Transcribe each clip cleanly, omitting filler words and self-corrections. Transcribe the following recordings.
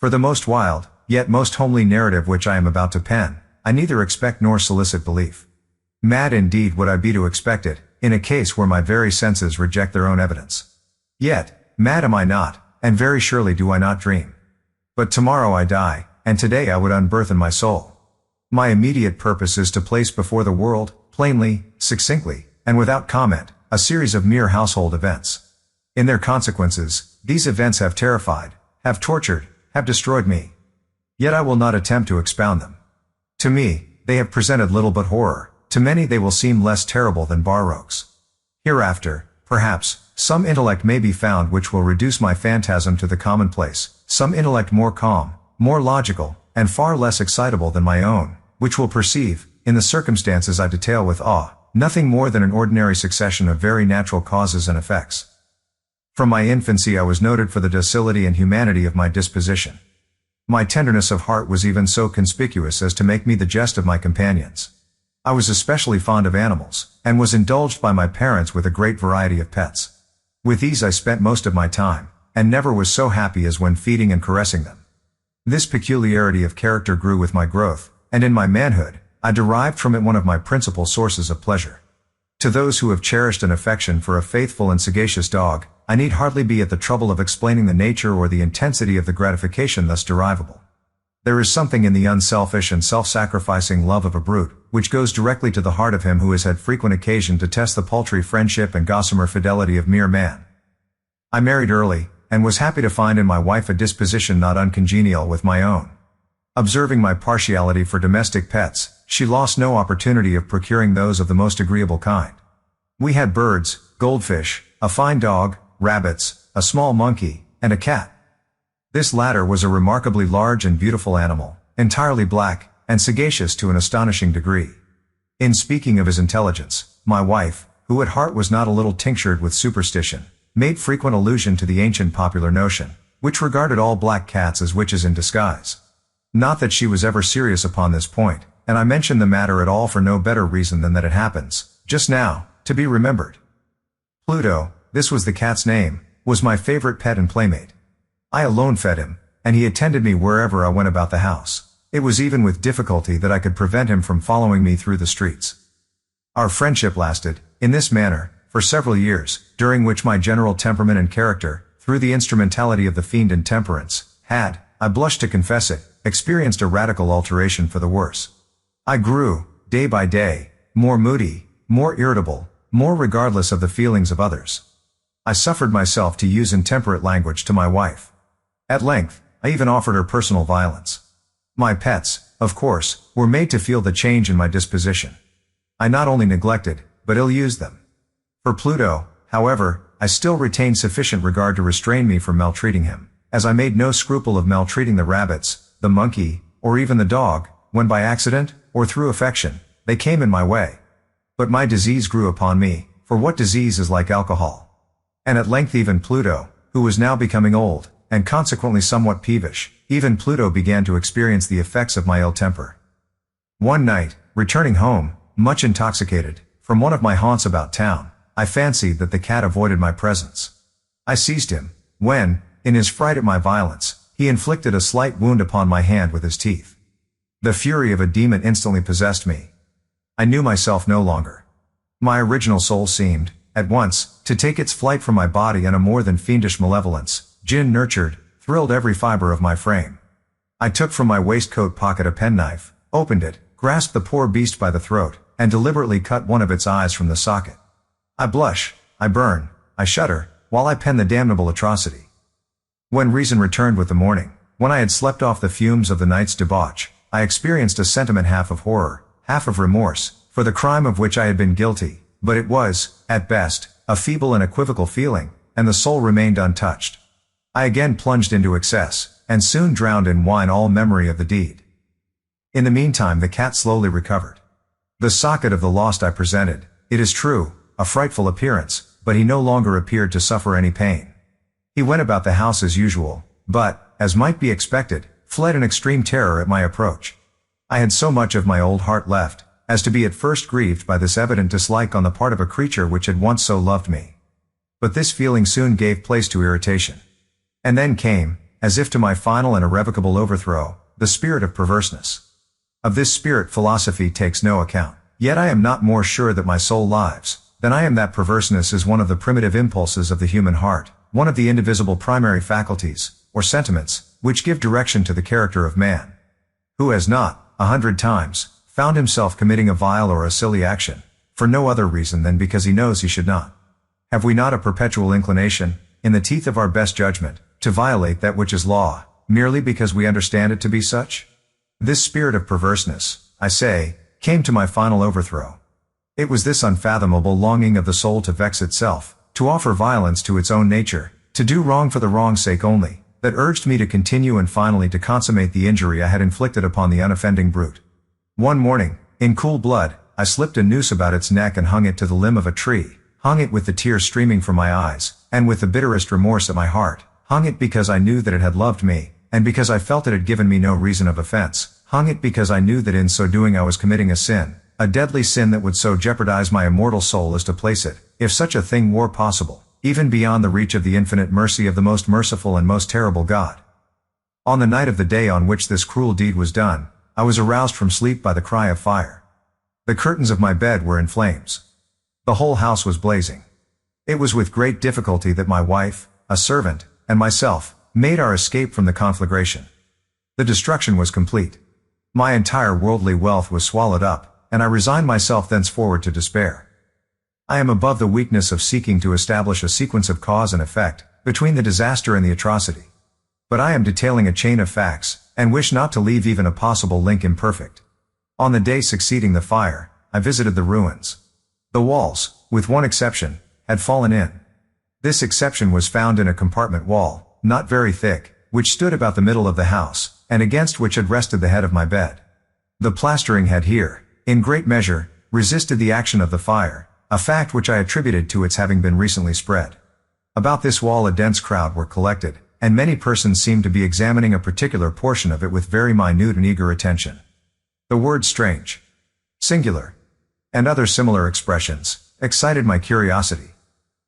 For the most wild, yet most homely narrative which I am about to pen, I neither expect nor solicit belief. Mad indeed would I be to expect it, in a case where my very senses reject their own evidence. Yet, mad am I not, and very surely do I not dream. But tomorrow I die, and today I would unburthen my soul. My immediate purpose is to place before the world, plainly, succinctly, and without comment, a series of mere household events. In their consequences, these events have terrified, have tortured, have destroyed me. Yet I will not attempt to expound them. To me, they have presented little but horror. To many they will seem less terrible than Baroque's. Hereafter, perhaps, some intellect may be found which will reduce my phantasm to the commonplace, some intellect more calm, more logical, and far less excitable than my own, which will perceive, in the circumstances I detail with awe, nothing more than an ordinary succession of very natural causes and effects. From my infancy I was noted for the docility and humanity of my disposition. My tenderness of heart was even so conspicuous as to make me the jest of my companions. I was especially fond of animals, and was indulged by my parents with a great variety of pets. With these I spent most of my time, and never was so happy as when feeding and caressing them. This peculiarity of character grew with my growth, and in my manhood, I derived from it one of my principal sources of pleasure. To those who have cherished an affection for a faithful and sagacious dog, I need hardly be at the trouble of explaining the nature or the intensity of the gratification thus derivable. There is something in the unselfish and self-sacrificing love of a brute, which goes directly to the heart of him who has had frequent occasion to test the paltry friendship and gossamer fidelity of mere man. I married early, and was happy to find in my wife a disposition not uncongenial with my own. Observing my partiality for domestic pets, she lost no opportunity of procuring those of the most agreeable kind. We had birds, goldfish, a fine dog, rabbits, a small monkey, and a cat. This latter was a remarkably large and beautiful animal, entirely black, and sagacious to an astonishing degree. In speaking of his intelligence, my wife, who at heart was not a little tinctured with superstition, made frequent allusion to the ancient popular notion, which regarded all black cats as witches in disguise. Not that she was ever serious upon this point, and I mention the matter at all for no better reason than that it happens, just now, to be remembered. Pluto, this was the cat's name, was my favorite pet and playmate. I alone fed him, and he attended me wherever I went about the house. It was even with difficulty that I could prevent him from following me through the streets. Our friendship lasted, in this manner, for several years, during which my general temperament and character, through the instrumentality of the fiend intemperance, had, I blush to confess it, experienced a radical alteration for the worse. I grew, day by day, more moody, more irritable, more regardless of the feelings of others. I suffered myself to use intemperate language to my wife. At length, I even offered her personal violence. My pets, of course, were made to feel the change in my disposition. I not only neglected, but ill-used them. For Pluto, however, I still retained sufficient regard to restrain me from maltreating him, as I made no scruple of maltreating the rabbits, the monkey, or even the dog, when by accident, or through affection, they came in my way. But my disease grew upon me, for what disease is like alcohol? And at length even Pluto, who was now becoming old, and consequently somewhat peevish, even Pluto began to experience the effects of my ill temper. One night, returning home, much intoxicated, from one of my haunts about town, I fancied that the cat avoided my presence. I seized him, when, in his fright at my violence, he inflicted a slight wound upon my hand with his teeth. The fury of a demon instantly possessed me. I knew myself no longer. My original soul seemed, at once, to take its flight from my body, and a more than fiendish malevolence, gin-nurtured, thrilled every fiber of my frame. I took from my waistcoat pocket a penknife, opened it, grasped the poor beast by the throat, and deliberately cut one of its eyes from the socket. I blush, I burn, I shudder, while I pen the damnable atrocity. When reason returned with the morning, when I had slept off the fumes of the night's debauch, I experienced a sentiment half of horror, half of remorse, for the crime of which I had been guilty, but it was, at best, a feeble and equivocal feeling, and the soul remained untouched. I again plunged into excess, and soon drowned in wine all memory of the deed. In the meantime the cat slowly recovered. The socket of the lost eye presented, it is true, a frightful appearance, but he no longer appeared to suffer any pain. He went about the house as usual, but, as might be expected, fled in extreme terror at my approach. I had so much of my old heart left, as to be at first grieved by this evident dislike on the part of a creature which had once so loved me. But this feeling soon gave place to irritation. And then came, as if to my final and irrevocable overthrow, the spirit of perverseness. Of this spirit philosophy takes no account. Yet I am not more sure that my soul lives, than I am that perverseness is one of the primitive impulses of the human heart, one of the indivisible primary faculties, or sentiments, which give direction to the character of man. Who has not, 100 times, found himself committing a vile or a silly action, for no other reason than because he knows he should not? Have we not a perpetual inclination, in the teeth of our best judgment, to violate that which is law, merely because we understand it to be such? This spirit of perverseness, I say, came to my final overthrow. It was this unfathomable longing of the soul to vex itself, to offer violence to its own nature, to do wrong for the wrong's sake only, that urged me to continue and finally to consummate the injury I had inflicted upon the unoffending brute. One morning, in cool blood, I slipped a noose about its neck and hung it to the limb of a tree, hung it with the tears streaming from my eyes, and with the bitterest remorse at my heart, hung it because I knew that it had loved me, and because I felt it had given me no reason of offense, hung it because I knew that in so doing I was committing a sin, a deadly sin that would so jeopardize my immortal soul as to place it, if such a thing were possible, even beyond the reach of the infinite mercy of the most merciful and most terrible God. On the night of the day on which this cruel deed was done, I was aroused from sleep by the cry of fire. The curtains of my bed were in flames. The whole house was blazing. It was with great difficulty that my wife, a servant, and myself, made our escape from the conflagration. The destruction was complete. My entire worldly wealth was swallowed up, and I resigned myself thenceforward to despair. I am above the weakness of seeking to establish a sequence of cause and effect, between the disaster and the atrocity. But I am detailing a chain of facts, and wish not to leave even a possible link imperfect. On the day succeeding the fire, I visited the ruins. The walls, with one exception, had fallen in. This exception was found in a compartment wall, not very thick, which stood about the middle of the house, and against which had rested the head of my bed. The plastering had here, in great measure, resisted the action of the fire, a fact which I attributed to its having been recently spread. About this wall a dense crowd were collected, and many persons seemed to be examining a particular portion of it with very minute and eager attention. The words strange, singular, and other similar expressions, excited my curiosity.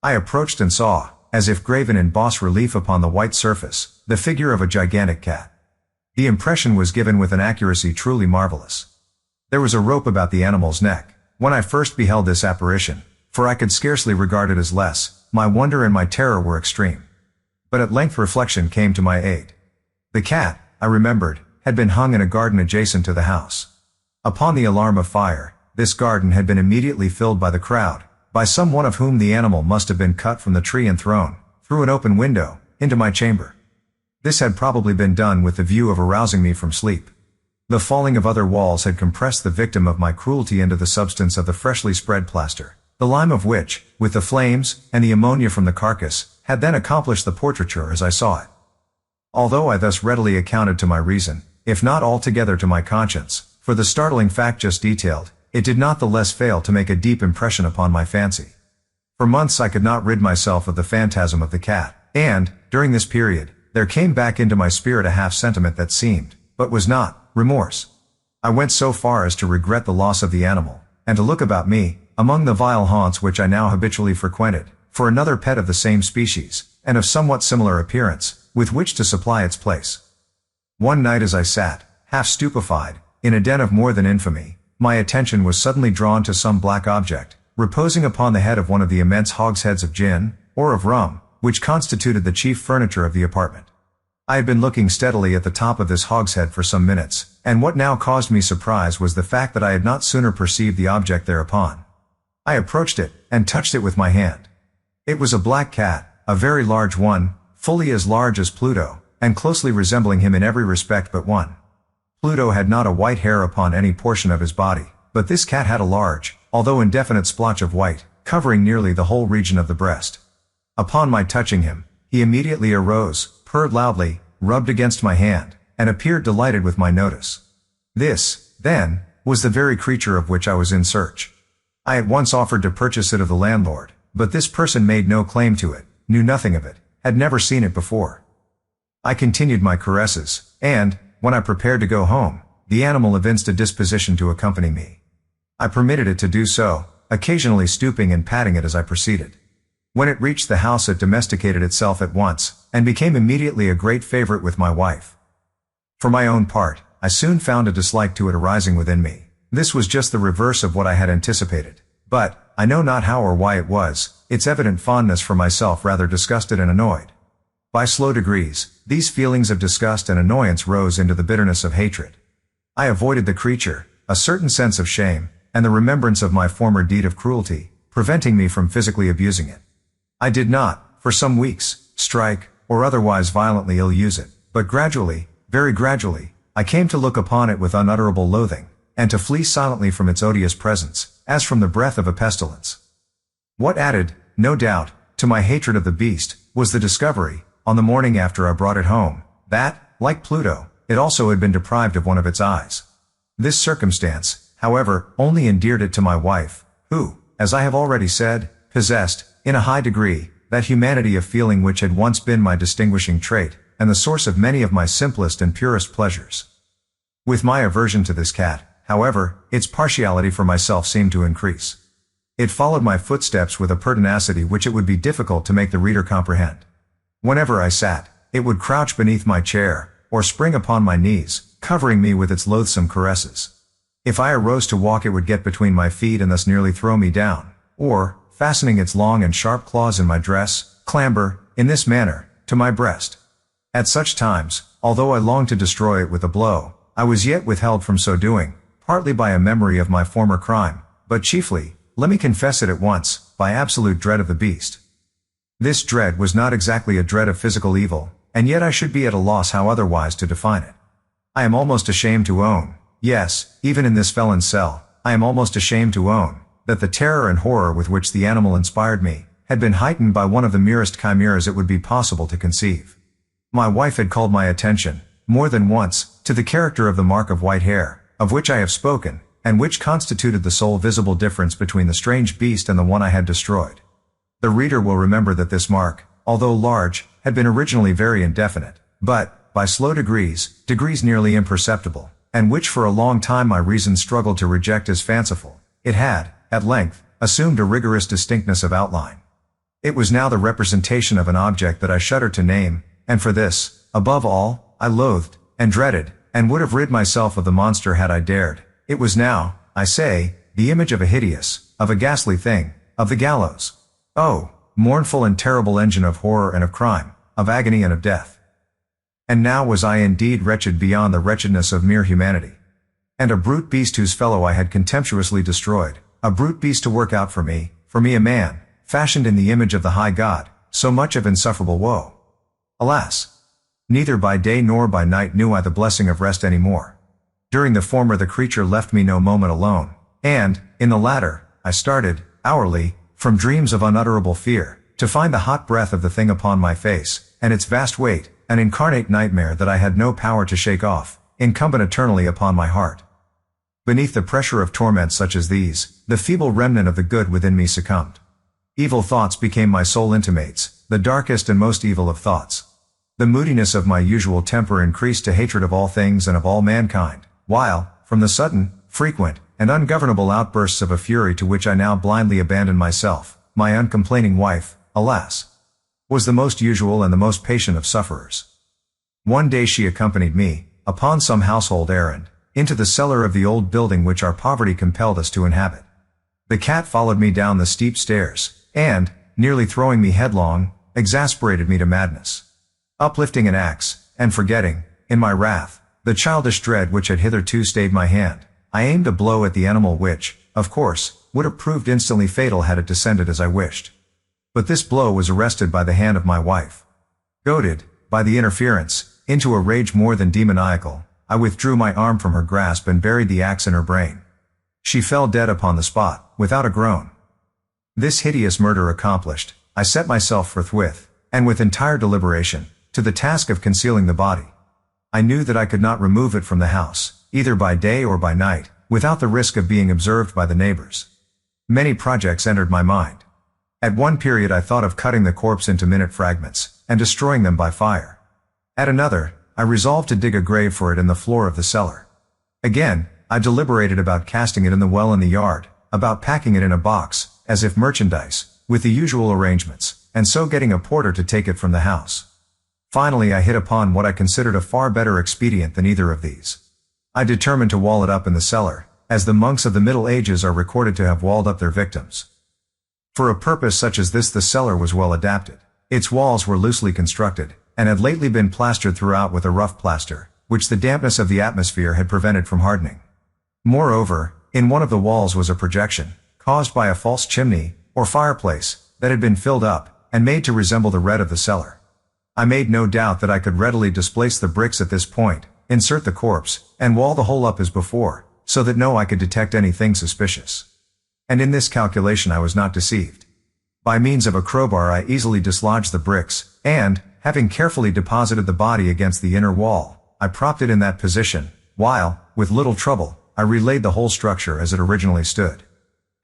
I approached and saw, as if graven in bas relief upon the white surface, the figure of a gigantic cat. The impression was given with an accuracy truly marvelous. There was a rope about the animal's neck. When I first beheld this apparition, for I could scarcely regard it as less, my wonder and my terror were extreme. But at length reflection came to my aid. The cat, I remembered, had been hung in a garden adjacent to the house. Upon the alarm of fire, this garden had been immediately filled by the crowd, by some one of whom the animal must have been cut from the tree and thrown, through an open window, into my chamber. This had probably been done with the view of arousing me from sleep. The falling of other walls had compressed the victim of my cruelty into the substance of the freshly spread plaster, the lime of which, with the flames, and the ammonia from the carcass, had then accomplished the portraiture as I saw it. Although I thus readily accounted to my reason, if not altogether to my conscience, for the startling fact just detailed, it did not the less fail to make a deep impression upon my fancy. For months I could not rid myself of the phantasm of the cat, and, during this period, there came back into my spirit a half-sentiment that seemed, but was not, remorse. I went so far as to regret the loss of the animal, and to look about me, among the vile haunts which I now habitually frequented, for another pet of the same species, and of somewhat similar appearance, with which to supply its place. One night as I sat, half stupefied, in a den of more than infamy, my attention was suddenly drawn to some black object, reposing upon the head of one of the immense hogsheads of gin, or of rum, which constituted the chief furniture of the apartment. I had been looking steadily at the top of this hogshead for some minutes, and what now caused me surprise was the fact that I had not sooner perceived the object thereupon. I approached it, and touched it with my hand. It was a black cat, a very large one, fully as large as Pluto, and closely resembling him in every respect but one. Pluto had not a white hair upon any portion of his body, but this cat had a large, although indefinite splotch of white, covering nearly the whole region of the breast. Upon my touching him, he immediately arose, purred loudly, rubbed against my hand, and appeared delighted with my notice. This, then, was the very creature of which I was in search. I at once offered to purchase it of the landlord, but this person made no claim to it, knew nothing of it, had never seen it before. I continued my caresses, and, when I prepared to go home, the animal evinced a disposition to accompany me. I permitted it to do so, occasionally stooping and patting it as I proceeded. When it reached the house, it domesticated itself at once, and became immediately a great favorite with my wife. For my own part, I soon found a dislike to it arising within me. This was just the reverse of what I had anticipated. But, I know not how or why it was, its evident fondness for myself rather disgusted and annoyed. By slow degrees, these feelings of disgust and annoyance rose into the bitterness of hatred. I avoided the creature, a certain sense of shame, and the remembrance of my former deed of cruelty, preventing me from physically abusing it. I did not, for some weeks, strike, or otherwise violently ill-use it, but gradually, very gradually, I came to look upon it with unutterable loathing, and to flee silently from its odious presence, as from the breath of a pestilence. What added, no doubt, to my hatred of the beast, was the discovery, on the morning after I brought it home, that, like Pluto, it also had been deprived of one of its eyes. This circumstance, however, only endeared it to my wife, who, as I have already said, possessed, in a high degree, that humanity of feeling which had once been my distinguishing trait, and the source of many of my simplest and purest pleasures. With my aversion to this cat, however, its partiality for myself seemed to increase. It followed my footsteps with a pertinacity which it would be difficult to make the reader comprehend. Whenever I sat, it would crouch beneath my chair, or spring upon my knees, covering me with its loathsome caresses. If I arose to walk, it would get between my feet and thus nearly throw me down, or, fastening its long and sharp claws in my dress, clamber, in this manner, to my breast. At such times, although I longed to destroy it with a blow, I was yet withheld from so doing, partly by a memory of my former crime, but chiefly, let me confess it at once, by absolute dread of the beast. This dread was not exactly a dread of physical evil, and yet I should be at a loss how otherwise to define it. I am almost ashamed to own, yes, even in this felon's cell, I am almost ashamed to own, that the terror and horror with which the animal inspired me, had been heightened by one of the merest chimeras it would be possible to conceive. My wife had called my attention, more than once, to the character of the mark of white hair, of which I have spoken, and which constituted the sole visible difference between the strange beast and the one I had destroyed. The reader will remember that this mark, although large, had been originally very indefinite, but, by slow degrees nearly imperceptible, and which for a long time my reason struggled to reject as fanciful, it had, at length, assumed a rigorous distinctness of outline. It was now the representation of an object that I shuddered to name, and for this, above all, I loathed, and dreaded, and would have rid myself of the monster had I dared. It was now, I say, the image of a hideous, of a ghastly thing, of the gallows. Oh, mournful and terrible engine of horror and of crime, of agony and of death. And now was I indeed wretched beyond the wretchedness of mere humanity. And a brute beast whose fellow I had contemptuously destroyed, a brute beast to work out for me a man, fashioned in the image of the high God, so much of insufferable woe. Alas! Neither by day nor by night knew I the blessing of rest any more. During the former the creature left me no moment alone, and, in the latter, I started, hourly, from dreams of unutterable fear, to find the hot breath of the thing upon my face, and its vast weight, an incarnate nightmare that I had no power to shake off, incumbent eternally upon my heart. Beneath the pressure of torments such as these, the feeble remnant of the good within me succumbed. Evil thoughts became my sole intimates, the darkest and most evil of thoughts. The moodiness of my usual temper increased to hatred of all things and of all mankind, while, from the sudden, frequent, and ungovernable outbursts of a fury to which I now blindly abandoned myself, my uncomplaining wife, alas, was the most usual and the most patient of sufferers. One day she accompanied me, upon some household errand, into the cellar of the old building which our poverty compelled us to inhabit. The cat followed me down the steep stairs, and, nearly throwing me headlong, exasperated me to madness. Uplifting an axe, and forgetting, in my wrath, the childish dread which had hitherto stayed my hand, I aimed a blow at the animal which, of course, would have proved instantly fatal had it descended as I wished. But this blow was arrested by the hand of my wife. Goaded, by the interference, into a rage more than demoniacal, I withdrew my arm from her grasp and buried the axe in her brain. She fell dead upon the spot, without a groan. This hideous murder accomplished, I set myself forthwith, and with entire deliberation, to the task of concealing the body. I knew that I could not remove it from the house, either by day or by night, without the risk of being observed by the neighbors. Many projects entered my mind. At one period I thought of cutting the corpse into minute fragments, and destroying them by fire. At another, I resolved to dig a grave for it in the floor of the cellar. Again, I deliberated about casting it in the well in the yard, about packing it in a box, as if merchandise, with the usual arrangements, and so getting a porter to take it from the house. Finally I hit upon what I considered a far better expedient than either of these. I determined to wall it up in the cellar, as the monks of the Middle Ages are recorded to have walled up their victims. For a purpose such as this the cellar was well adapted. Its walls were loosely constructed, and had lately been plastered throughout with a rough plaster, which the dampness of the atmosphere had prevented from hardening. Moreover, in one of the walls was a projection, caused by a false chimney, or fireplace, that had been filled up, and made to resemble the red of the cellar. I made no doubt that I could readily displace the bricks at this point, insert the corpse, and wall the whole up as before, so that no eye could detect anything suspicious. And in this calculation I was not deceived. By means of a crowbar I easily dislodged the bricks, and, having carefully deposited the body against the inner wall, I propped it in that position, while, with little trouble, I relaid the whole structure as it originally stood.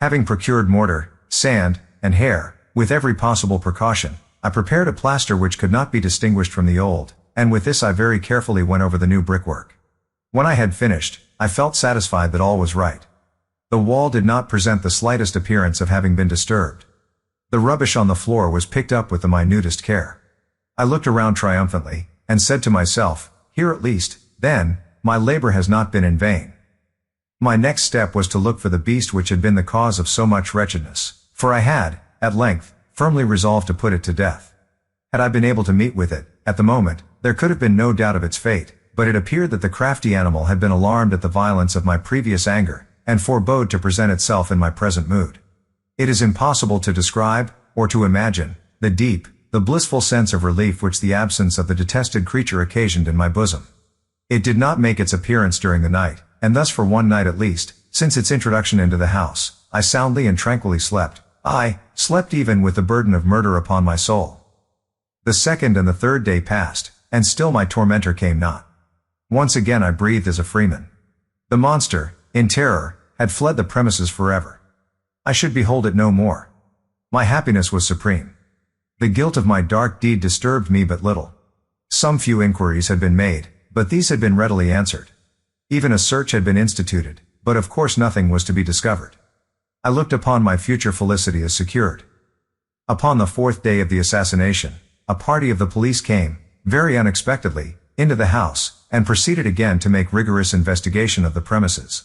Having procured mortar, sand, and hair, with every possible precaution, I prepared a plaster which could not be distinguished from the old, and with this I very carefully went over the new brickwork. When I had finished, I felt satisfied that all was right. The wall did not present the slightest appearance of having been disturbed. The rubbish on the floor was picked up with the minutest care. I looked around triumphantly, and said to myself, here at least, then, my labor has not been in vain. My next step was to look for the beast which had been the cause of so much wretchedness, for I had, at length, firmly resolved to put it to death. Had I been able to meet with it, at the moment, there could have been no doubt of its fate, but it appeared that the crafty animal had been alarmed at the violence of my previous anger, and forebode to present itself in my present mood. It is impossible to describe, or to imagine, the blissful sense of relief which the absence of the detested creature occasioned in my bosom. It did not make its appearance during the night, and thus for one night at least, since its introduction into the house, I soundly and tranquilly slept. I slept even with the burden of murder upon my soul. The second and the third day passed, and still my tormentor came not. Once again I breathed as a freeman. The monster, in terror, had fled the premises forever. I should behold it no more. My happiness was supreme. The guilt of my dark deed disturbed me but little. Some few inquiries had been made, but these had been readily answered. Even a search had been instituted, but of course nothing was to be discovered. I looked upon my future felicity as secured. Upon the fourth day of the assassination, a party of the police came, very unexpectedly, into the house, and proceeded again to make rigorous investigation of the premises.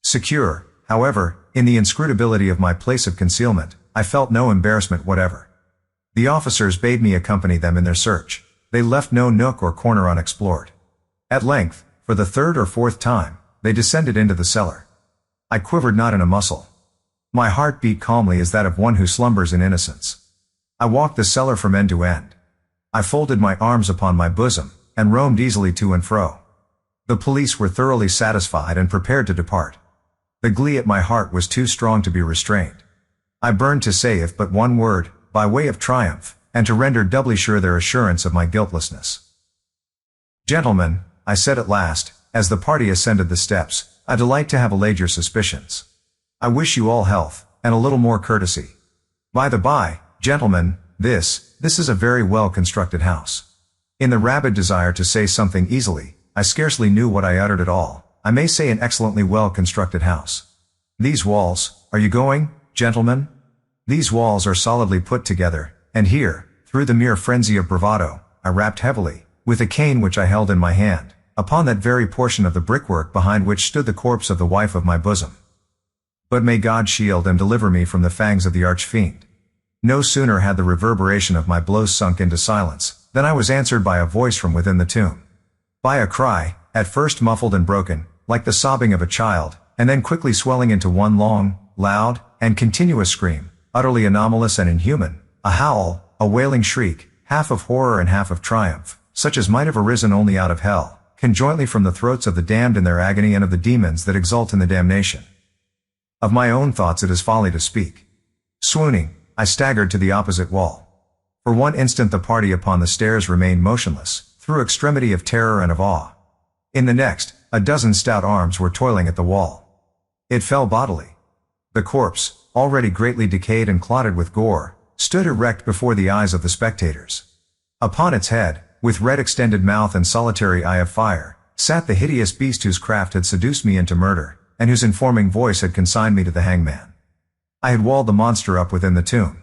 Secure, however, in the inscrutability of my place of concealment, I felt no embarrassment whatever. The officers bade me accompany them in their search. They left no nook or corner unexplored. At length, for the third or fourth time, they descended into the cellar. I quivered not in a muscle. My heart beat calmly as that of one who slumbers in innocence. I walked the cellar from end to end. I folded my arms upon my bosom, and roamed easily to and fro. The police were thoroughly satisfied and prepared to depart. The glee at my heart was too strong to be restrained. I burned to say if but one word, by way of triumph, and to render doubly sure their assurance of my guiltlessness. Gentlemen, I said at last, as the party ascended the steps, I delight to have allayed your suspicions. I wish you all health, and a little more courtesy. By the by, gentlemen, this is a very well-constructed house. In the rabid desire to say something easily, I scarcely knew what I uttered at all. I may say an excellently well-constructed house. These walls, are you going, gentlemen? These walls are solidly put together, and here, through the mere frenzy of bravado, I rapped heavily, with a cane which I held in my hand, upon that very portion of the brickwork behind which stood the corpse of the wife of my bosom. But may God shield and deliver me from the fangs of the arch-fiend. No sooner had the reverberation of my blows sunk into silence, than I was answered by a voice from within the tomb. By a cry, at first muffled and broken, like the sobbing of a child, and then quickly swelling into one long, loud, and continuous scream, utterly anomalous and inhuman, a howl, a wailing shriek, half of horror and half of triumph, such as might have arisen only out of hell, conjointly from the throats of the damned in their agony and of the demons that exult in the damnation. Of my own thoughts it is folly to speak. Swooning, I staggered to the opposite wall. For one instant the party upon the stairs remained motionless, through extremity of terror and of awe. In the next, a dozen stout arms were toiling at the wall. It fell bodily. The corpse, already greatly decayed and clotted with gore, stood erect before the eyes of the spectators. Upon its head, with red extended mouth and solitary eye of fire, sat the hideous beast whose craft had seduced me into murder, and whose informing voice had consigned me to the hangman. I had walled the monster up within the tomb.